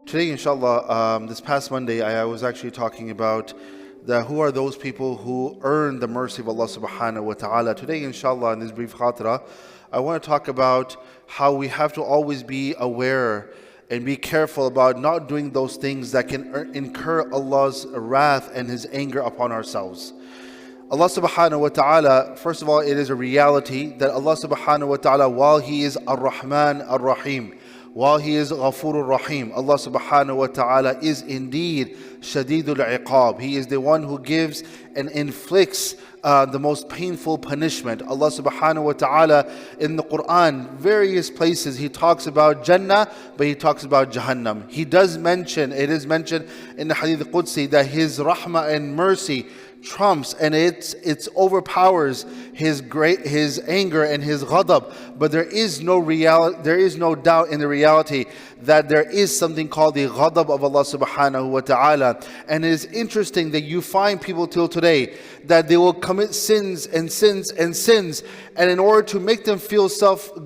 Today, inshallah, this past Monday, I was actually talking about who are those people who earn the mercy of Allah subhanahu wa ta'ala. Today, inshallah, in this brief khatra, I want to talk about how we have to always be aware and be careful about not doing those things that can incur Allah's wrath and His anger upon ourselves. Allah subhanahu wa ta'ala, first of all, it is a reality that Allah subhanahu wa ta'ala, while He is Ar-Rahman Ar-Rahim, while He is Ghafurur Rahim, Allah subhanahu wa ta'ala is indeed Shadidul Iqab. He is the one who gives and inflicts the most painful punishment. Allah subhanahu wa ta'ala in the Quran, various places He talks about Jannah, but He talks about Jahannam. He does mention, it is mentioned in the Hadith Qudsi that His rahmah and mercy trumps and it overpowers His anger and His ghadab. But there is no doubt in the reality that there is something called the ghadab of Allah subhanahu wa ta'ala. And it is interesting that you find people till today that they will commit sins and sins and sins, and in order to make them feel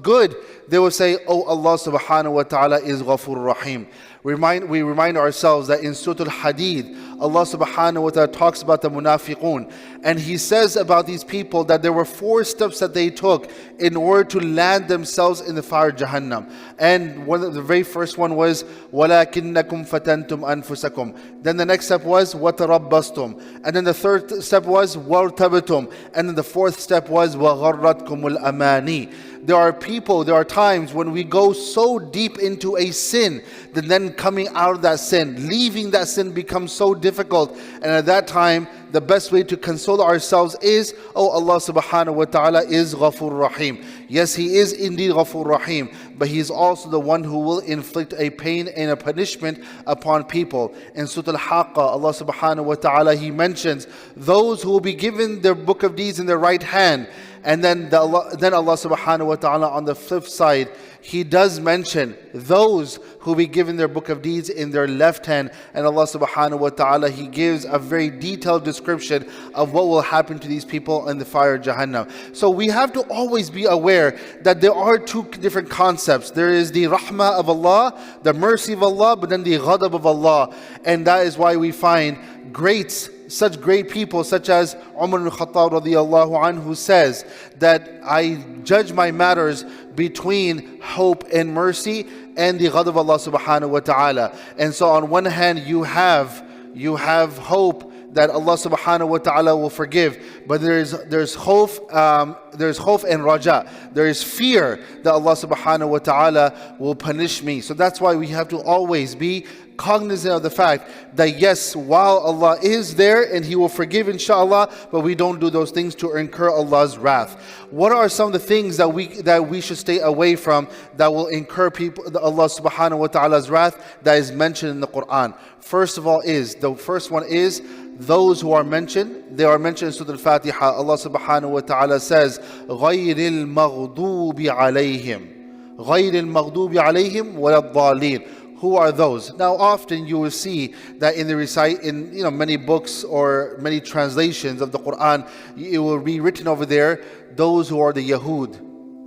good, they will say, oh, Allah subhanahu wa ta'ala is Ghafur Rahim. We remind ourselves that in Surah Al-Hadid, Allah subhanahu wa ta'ala talks about the munafiqun, and He says about these people that there were 4 steps that they took in order to land themselves in the fire Jahannam. And the very first one was وَلَكِنَّكُمْ فَتَنْتُمْ أَنفُسَكُمْ. Then the next step was وَتَرَبَّصْتُمْ. And then the third step was وَارْتَبْتُمْ. And then the fourth step was وَغَرَّتْكُمُ الْأَمَانِي. There are times when we go so deep into a sin that then coming out of that sin, leaving that sin becomes so difficult. And at that time, the best way to console ourselves is, oh, Allah subhanahu wa ta'ala is Ghafur Rahim. Yes, He is indeed Ghafur Rahim, but He is also the one who will inflict a pain and a punishment upon people. In Surah Al-Haqqah, Allah subhanahu wa ta'ala, He mentions those who will be given their book of deeds in their right hand. And then Allah subhanahu wa ta'ala on the flip side, He does mention those who will be given their book of deeds in their left hand. And Allah subhanahu wa ta'ala, He gives a very detailed description of what will happen to these people in the fire Jahannam. So we have to always be aware that there are 2 different concepts. There is the rahmah of Allah, the mercy of Allah, but then the ghadab of Allah. And that is why we find such great people such as Umar ibn Khattab radiyallahu anhu, who says that I judge my matters between hope and mercy and the ghadab of Allah subhanahu wa ta'ala. And so on one hand you have hope that Allah subhanahu wa ta'ala will forgive, but there's khawf and raja. There is fear that Allah subhanahu wa ta'ala will punish me. So that's why we have to always be cognizant of the fact that yes, while Allah is there and He will forgive inshallah, but we don't do those things to incur Allah's wrath. What are some of the things that we should stay away from that will incur Allah subhanahu wa ta'ala's wrath that is mentioned in the Quran? The first one is those who are mentioned. They are mentioned in Surah Al-Fatiha. Allah subhanahu wa ta'ala says, غَيْرِ الْمَغْضُوبِ عَلَيْهِمْ غَيْرِ الْمَغْضُوبِ عَلَيْهِمْ وَلَا الضَّالِينَ. Who are those? Now often you will see that in many books or many translations of the Quran, it will be written over there, those who are the Yahud.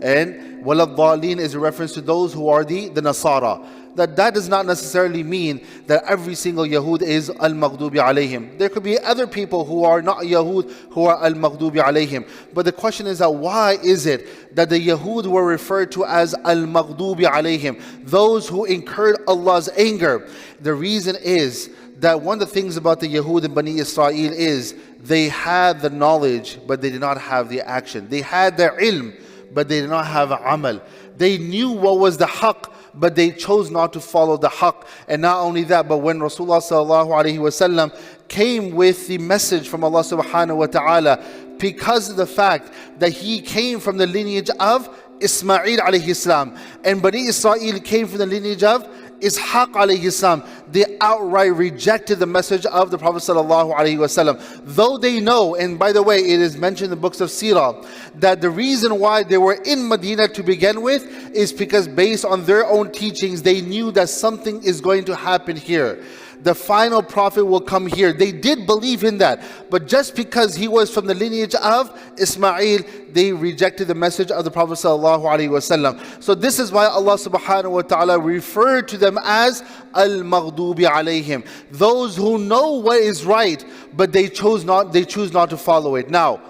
And وَلَا الضَّالِينَ is a reference to those who are the Nasara. That does not necessarily mean that every single Yahud is al-Maghdubi alayhim. There could be other people who are not Yahud who are al-Maghdubi alayhim. But the question is that why is it that the Yahud were referred to as al-Maghdubi alayhim, those who incurred Allah's anger? The reason is that one of the things about the Yahud and Bani Israel is they had the knowledge but they did not have the action. They had the ilm but they did not have amal. They knew what was the haqq, but they chose not to follow the haqq. And not only that, but when Rasulullah sallallahu alaihi wasallam came with the message from Allah subhanahu wa ta'ala, because of the fact that He came from the lineage of Ismail alayhi salam, and Bani Israel came from the lineage of Ishaq alayhi salam, they outright rejected the message of the Prophet sallallahu alaihi wasallam. Though they know, and by the way, it is mentioned in the books of Sirah, that the reason why they were in Medina to begin with is because based on their own teachings, they knew that something is going to happen here. the final prophet will come here. They did believe in that. But just because he was from the lineage of Ismail, they rejected the message of the Prophet ﷺ. So this is why Allah subhanahu wa ta'ala referred to them as al-maghdubi alayhim. Those who know what is right, but they choose not to follow it. Now,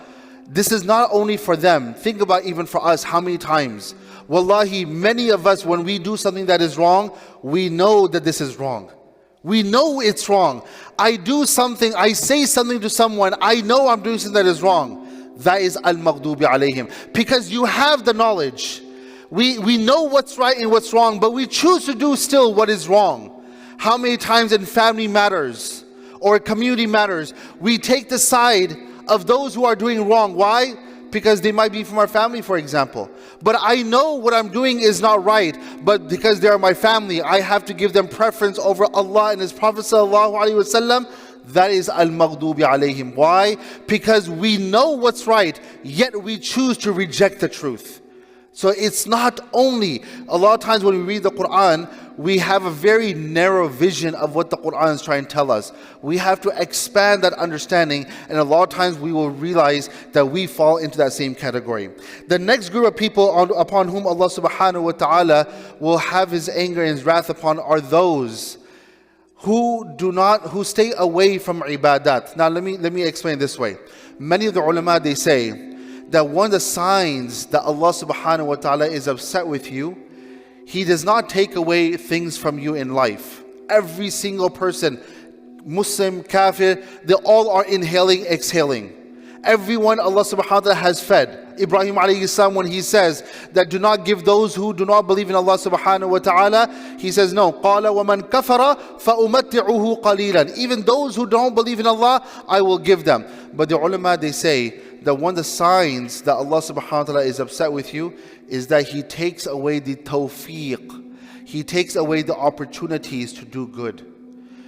this is not only for them. Think about even for us, how many times, wallahi, many of us, when we do something that is wrong, we know that this is wrong. We know it's wrong. I do something, I say something to someone, I know I'm doing something that is wrong. That is al-maghdubi alayhim. Because you have the knowledge. We know what's right and what's wrong, but we choose to do still what is wrong. How many times in family matters or community matters, we take the side of those who are doing wrong. Why? Because they might be from our family, for example. But I know what I'm doing is not right, but because they are my family, I have to give them preference over Allah and His Prophet ﷺ. That is al-maghdubi alayhim. Why? Because we know what's right, yet we choose to reject the truth. So it's not only, a lot of times when we read the Quran, we have a very narrow vision of what the Quran is trying to tell us. We have to expand that understanding, and a lot of times we will realize that we fall into that same category. The next group of people upon whom Allah subhanahu wa ta'ala will have His anger and His wrath upon are those who stay away from ibadat. Now let me explain this way. Many of the ulama, they say that one of the signs that Allah subhanahu wa ta'ala is upset with you, He does not take away things from you in life. Every single person, Muslim, Kafir, they all are inhaling, exhaling. Everyone Allah subhanahu wa ta'ala has fed. Ibrahim alayhi salam, when he says that do not give those who do not believe in Allah subhanahu wa ta'ala, he says no. قَالَ وَمَنْ كَفَرَ فَأُمَتِّعُهُ قَلِيلًا. Even those who don't believe in Allah, I will give them. But the ulama, they say that one of the signs that Allah subhanahu wa ta'ala is upset with you is that He takes away the tawfiq. He takes away the opportunities to do good.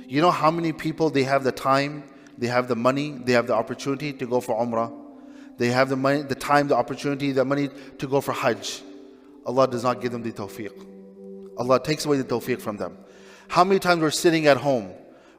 You know how many people, they have the time, they have the money, they have the opportunity to go for Umrah. They have the money, the time, the opportunity, the money to go for Hajj. Allah does not give them the tawfiq. Allah takes away the tawfiq from them. How many times we're sitting at home,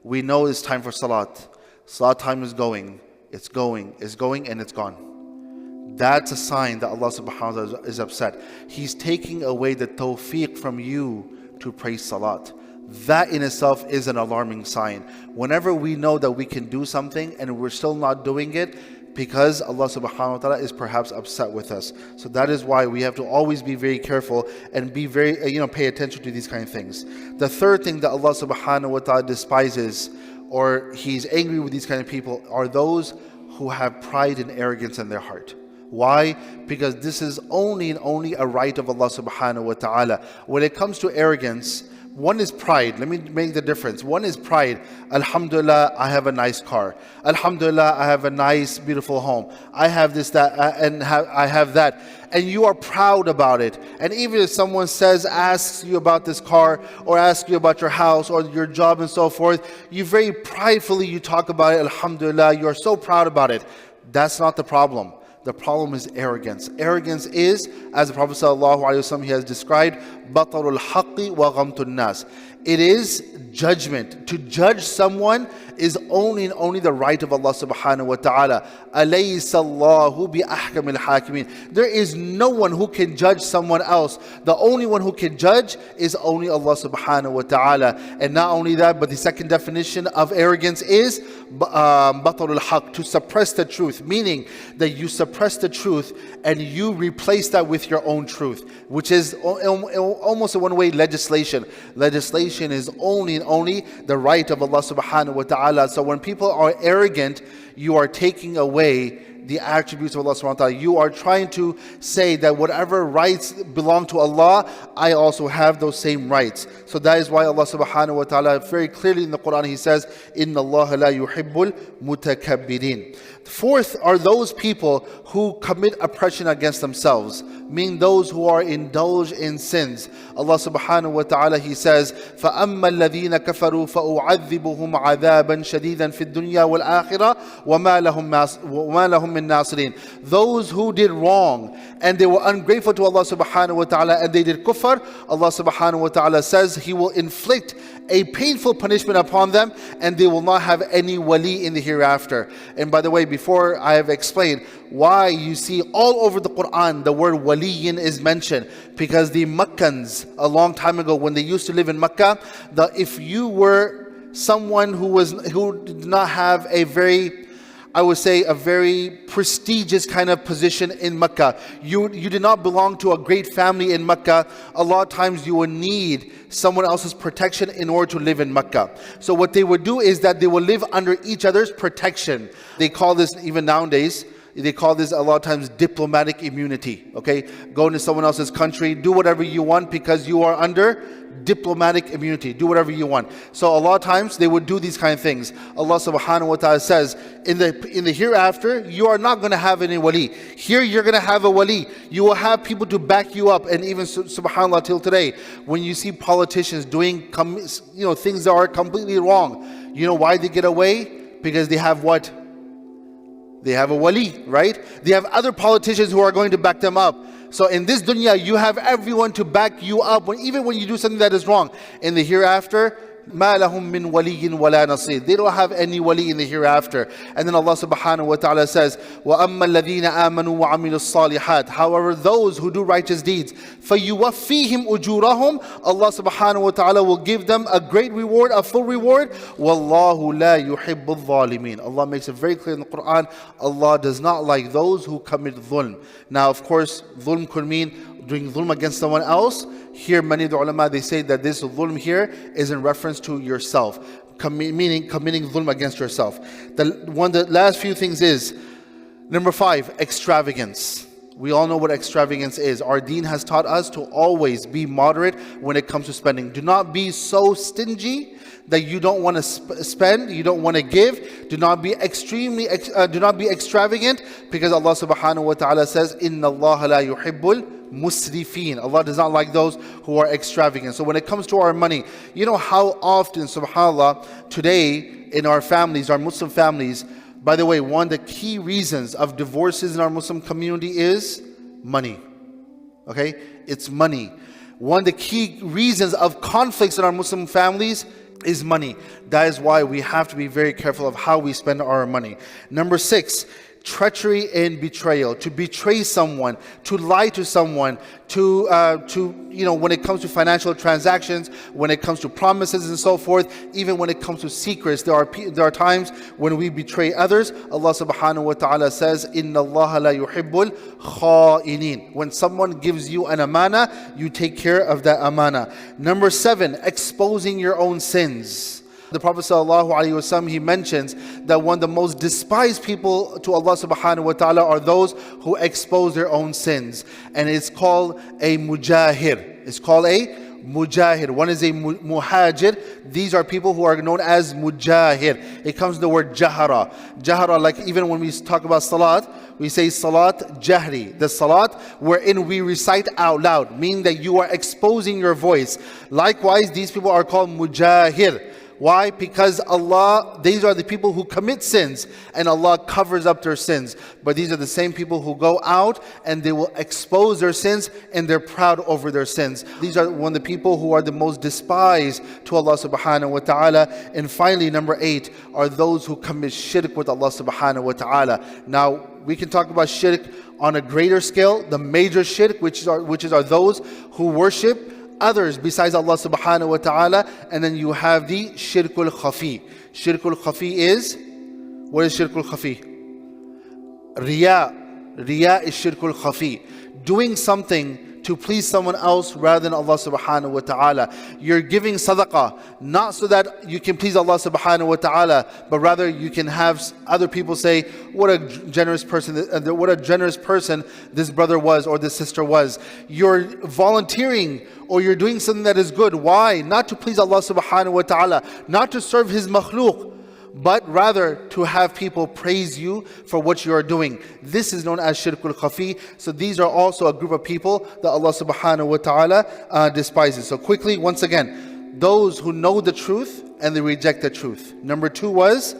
we know it's time for Salat. Salat time is going. It's going, and it's gone. That's a sign that Allah subhanahu wa ta'ala is upset. He's taking away the tawfiq from you to pray Salat. That in itself is an alarming sign. Whenever we know that we can do something and we're still not doing it, because Allah subhanahu wa ta'ala is perhaps upset with us. So that is why we have to always be very careful and be very, pay attention to these kind of things. The third thing that Allah subhanahu wa ta'ala despises, or He's angry with these kind of people, are those who have pride and arrogance in their heart. Why? Because this is only a right of Allah subhanahu wa ta'ala. When it comes to arrogance, one is pride. Let me make the difference. One is pride. Alhamdulillah, I have a nice car. Alhamdulillah, I have a nice, beautiful home. I have this, that, I have that. And you are proud about it. And even if someone asks you about this car, or asks you about your house, or your job and so forth, you very pridefully, you talk about it. Alhamdulillah, you are so proud about it. That's not the problem. The problem is arrogance. Arrogance is, as the Prophet ﷺ he has described, بَطَرُ الْحَقِّ وَغَمْتُ النَّاسِ. It is judgment. To judge someone is only the right of Allah subhanahu wa ta'ala. أَلَيْسَ اللَّهُ بِأَحْكَمِ الْحَاكِمِينَ. There is no one who can judge someone else. The only one who can judge is only Allah subhanahu wa ta'ala. And not only that, but the second definition of arrogance is بَطَرُ الْحَقِّ, to suppress the truth. Meaning that you suppress the truth and you replace that with your own truth, which is almost in one way legislation. Legislation is only the right of Allah subhanahu wa ta'ala. So when people are arrogant, you are taking away the attributes of Allah subhanahu wa ta'ala. You are trying to say that whatever rights belong to Allah, I also have those same rights. So that is why Allah subhanahu wa ta'ala very clearly in the Quran, He says, إِنَّ اللَّهَ لَا يُحِبُّ الْمُتَكَبِّرِينَ. Fourth are those people who commit oppression against themselves, meaning those who are indulged in sins. Allah subhanahu wa ta'ala, He says, فَأَمَّا الَّذِينَ كَفَرُوا فَأُعَذِّبُهُمْ عَذَابًا شَدِيدًا فِي الدُّنْيَا وَالْآخِرَةِ وَمَا لَهُم مِن نَاصِرِينَ. Those who did wrong and they were ungrateful to Allah subhanahu wa ta'ala and they did kufr, Allah subhanahu wa ta'ala says He will inflict a painful punishment upon them and they will not have any wali in the hereafter. And by the way, before I have explained why you see all over the Quran the word waliyin is mentioned, because the Makkans a long time ago when they used to live in Makkah, if you were someone who did not have a very, I would say, a very prestigious kind of position in Makkah, you did not belong to a great family in Makkah, a lot of times you would need someone else's protection in order to live in Makkah. So what they would do is that they would live under each other's protection. They call this, even nowadays, they call this a lot of times diplomatic immunity. Okay, go into someone else's country, do whatever you want because you are under diplomatic immunity. Do whatever you want. So a lot of times they would do these kind of things. Allah subhanahu wa ta'ala says, in the hereafter, you are not going to have any wali. Here you're going to have a wali. You will have people to back you up. And even subhanAllah till today, when you see politicians doing things that are completely wrong, you know why they get away? Because they have what? They have a wali, right? They have other politicians who are going to back them up. So in this dunya, you have everyone to back you up, even when you do something that is wrong. In the hereafter, مَا لَهُم مِّن وَلِيٍّ وَلَا نَصِيرٍ. They don't have any wali in the hereafter. And then Allah subhanahu wa ta'ala says, وَأَمَّا الَّذِينَ آمَنُوا وَعَمِلُوا الصَّالِحَاتِ. However, those who do righteous deeds, فَيُوَفِّيهِمْ أُجُورَهُمْ. Allah subhanahu wa ta'ala will give them a great reward, a full reward. وَاللَّهُ لَا يُحِبُّ الظَّالِمِينَ. Allah makes it very clear in the Quran, Allah does not like those who commit dhulm. Now, of course, dhulm could mean doing dhulm against someone else. Here, many of the ulama, they say that this dhulm here is in reference to yourself, meaning committing dhulm against yourself. The last few things is, number 5, extravagance. We all know what extravagance is. Our deen has taught us to always be moderate when it comes to spending. Do not be so stingy that you don't want to spend, you don't want to give. Do not be extravagant, because Allah subhanahu wa ta'ala says, Inna Allah la yuhibbul musrifin. Allah does not like those who are extravagant. So when it comes to our money, you know how often, subhanAllah, today in our families, our Muslim families, by the way, one of the key reasons of divorces in our Muslim community is money. Okay? It's money. One of the key reasons of conflicts in our Muslim families is money. That is why we have to be very careful of how we spend our money. Number 6, treachery and betrayal. To betray someone, to lie to someone, to when it comes to financial transactions, when it comes to promises and so forth, even when it comes to secrets, there are times when we betray others. Allah subhanahu wa ta'ala says, Inna Allah la yuhibbul kha'inin. When someone gives you an amana, you take care of that amana. Number 7, exposing your own sins. The Prophet ﷺ, he mentions that one of the most despised people to Allah subhanahu wa ta'ala are those who expose their own sins. And it's called a mujahir. It's called a mujahir. One is a muhajir. These are people who are known as mujahir. It comes from the word jahara. Jahara, like even when we talk about salat, we say salat jahri. The salat wherein we recite out loud, meaning that you are exposing your voice. Likewise, these people are called mujahir. Why? Because Allah, these are the people who commit sins and Allah covers up their sins. But these are the same people who go out and they will expose their sins and they're proud over their sins. These are one of the people who are the most despised to Allah subhanahu wa ta'ala. And finally, number 8 are those who commit shirk with Allah subhanahu wa ta'ala. Now, we can talk about shirk on a greater scale. The major shirk, which are those who worship others besides Allah subhanahu wa ta'ala. And then you have the shirkul khafi. Shirkul khafi is, what is shirkul khafi? Riya. Riya is shirkul khafi. Doing something to please someone else rather than Allah subhanahu wa ta'ala. You're giving sadaqah, not so that you can please Allah subhanahu wa ta'ala, but rather you can have other people say, what a generous person this brother was or this sister was. You're volunteering or you're doing something that is good. Why? Not to please Allah subhanahu wa ta'ala, not to serve His makhluk, but rather to have people praise you for what you are doing. This is known as shirkul khafi. So these are also a group of people that Allah subhanahu wa ta'ala despises. So quickly, once again, those who know the truth and they reject the truth. Number 2 was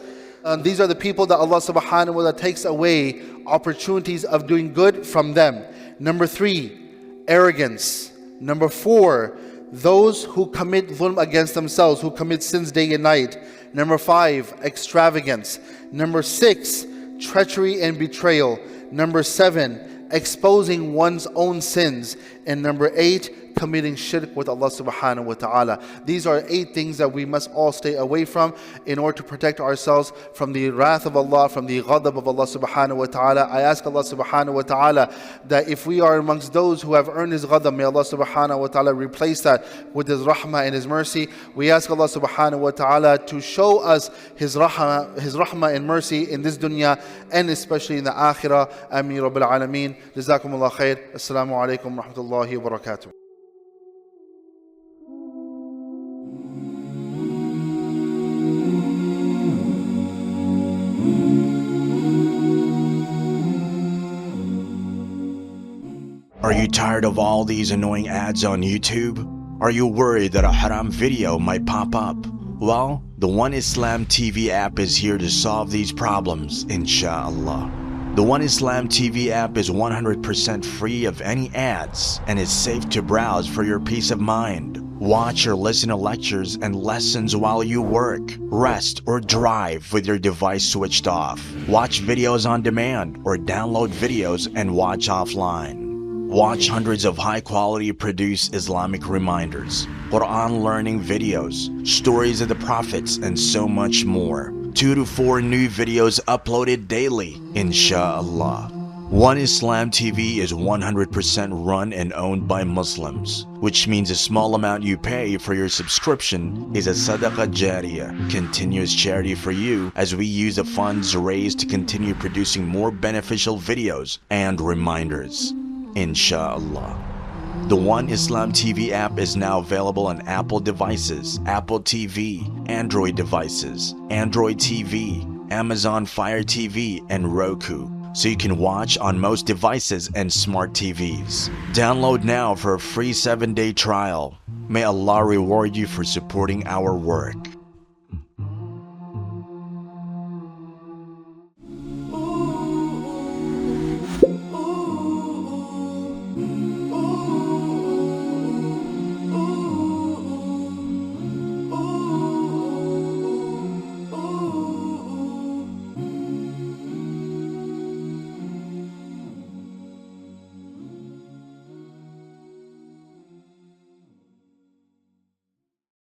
These are the people that Allah subhanahu wa ta'ala takes away opportunities of doing good from them. Number 3, arrogance. Number 4, those who commit dhulm against themselves, who commit sins day and night. Number 5, extravagance. Number 6, treachery and betrayal. Number 7, exposing one's own sins. And number 8, committing shirk with Allah subhanahu wa ta'ala. These are 8 things that we must all stay away from in order to protect ourselves from the wrath of Allah, from the ghadab of Allah subhanahu wa ta'ala. I ask Allah subhanahu wa ta'ala that if we are amongst those who have earned His ghadab, may Allah subhanahu wa ta'ala replace that with His rahmah and His mercy. We ask Allah subhanahu wa ta'ala to show us His rahmah and mercy in this dunya and especially in the akhirah. Ameen Rabbil Alameen. Jazakumullah khair. Assalamu alaikum wa rahmatullahi wa barakatuh. Are you tired of all these annoying ads on YouTube? Are you worried that a haram video might pop up? Well, the One Islam TV app is here to solve these problems, inshallah. The One Islam TV app is 100% free of any ads and is safe to browse for your peace of mind. Watch or listen to lectures and lessons while you work, rest, or drive with your device switched off. Watch videos on demand or download videos and watch offline. Watch hundreds of high-quality produced Islamic reminders, Quran learning videos, stories of the prophets, and so much more. 2 to 4 new videos uploaded daily, inshallah. One Islam TV is 100% run and owned by Muslims, which means a small amount you pay for your subscription is a SADAQAH JARIYAH, continuous charity for you, as we use the funds raised to continue producing more beneficial videos and reminders, inshallah. The One Islam TV app is now available on Apple devices, Apple TV, Android devices, Android TV, Amazon Fire TV, and Roku, so you can watch on most devices and smart TVs. Download now for a free 7-day trial. May Allah reward you for supporting our work.